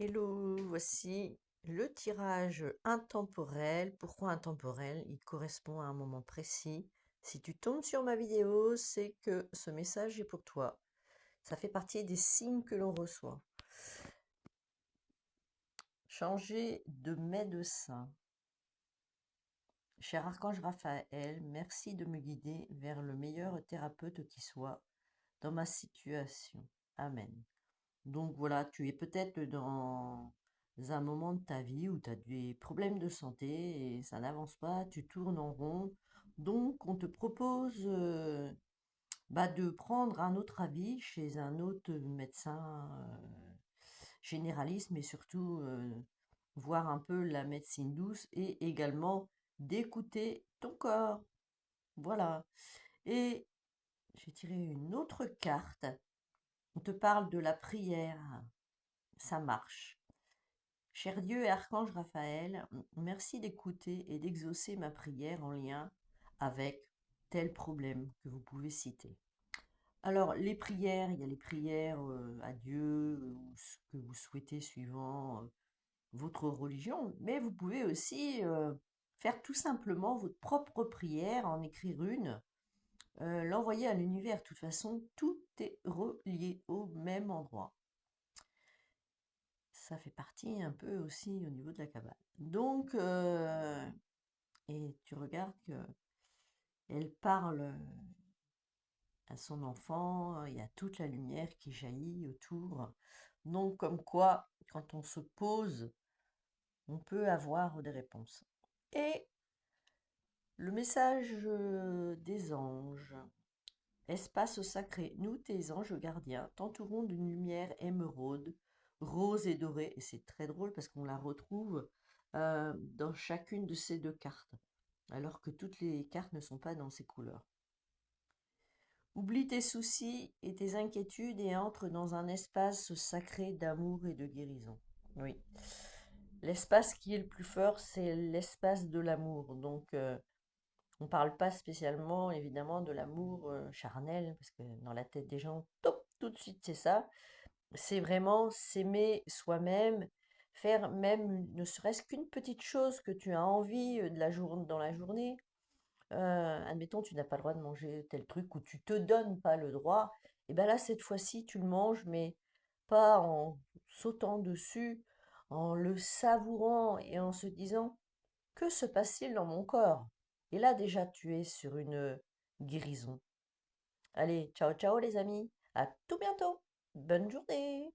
Hello, voici le tirage intemporel. Pourquoi intemporel? Il correspond à un moment précis. Si tu tombes sur ma vidéo, c'est que ce message est pour toi. Ça fait partie des signes que l'on reçoit. Changer de médecin. Cher Archange Raphaël, merci de me guider vers le meilleur thérapeute qui soit dans ma situation. Amen. Donc voilà, tu es peut-être dans un moment de ta vie où tu as des problèmes de santé et ça n'avance pas, tu tournes en rond. Donc on te propose de prendre un autre avis chez un autre médecin généraliste, mais surtout voir un peu la médecine douce et également d'écouter ton corps. Voilà. Et j'ai tiré une autre carte. On te parle de la prière. Ça marche. Cher Dieu et Archange Raphaël, merci d'écouter et d'exaucer ma prière en lien avec tel problème que vous pouvez citer. Alors, les prières, il y a les prières à Dieu ou ce que vous souhaitez suivant votre religion, mais vous pouvez aussi faire tout simplement votre propre prière, en écrire une, l'envoyer à l'univers. De toute façon, tout est relié au même endroit. Ça fait partie un peu aussi au niveau de la cabale. Donc, et tu regardes que elle parle à son enfant, il y a toute la lumière qui jaillit autour. Donc, comme quoi, quand on se pose, on peut avoir des réponses. Et le message des anges. Espace sacré, nous, tes anges gardiens, t'entourons d'une lumière émeraude, rose et dorée. Et c'est très drôle parce qu'on la retrouve dans chacune de ces deux cartes, alors que toutes les cartes ne sont pas dans ces couleurs. Oublie tes soucis et tes inquiétudes et entre dans un espace sacré d'amour et de guérison. Oui. L'espace qui est le plus fort, c'est l'espace de l'amour. Donc, on ne parle pas spécialement, évidemment, de l'amour charnel, parce que dans la tête des gens, top, tout de suite, c'est ça. C'est vraiment s'aimer soi-même, faire même ne serait-ce qu'une petite chose que tu as envie dans la journée. Admettons, tu n'as pas le droit de manger tel truc ou tu te donnes pas le droit. Et bien là, cette fois-ci, tu le manges, mais pas en sautant dessus, en le savourant et en se disant que se passe-t-il dans mon corps? Et là, déjà, tu es sur une guérison. Allez, ciao, ciao les amis. À tout bientôt. Bonne journée.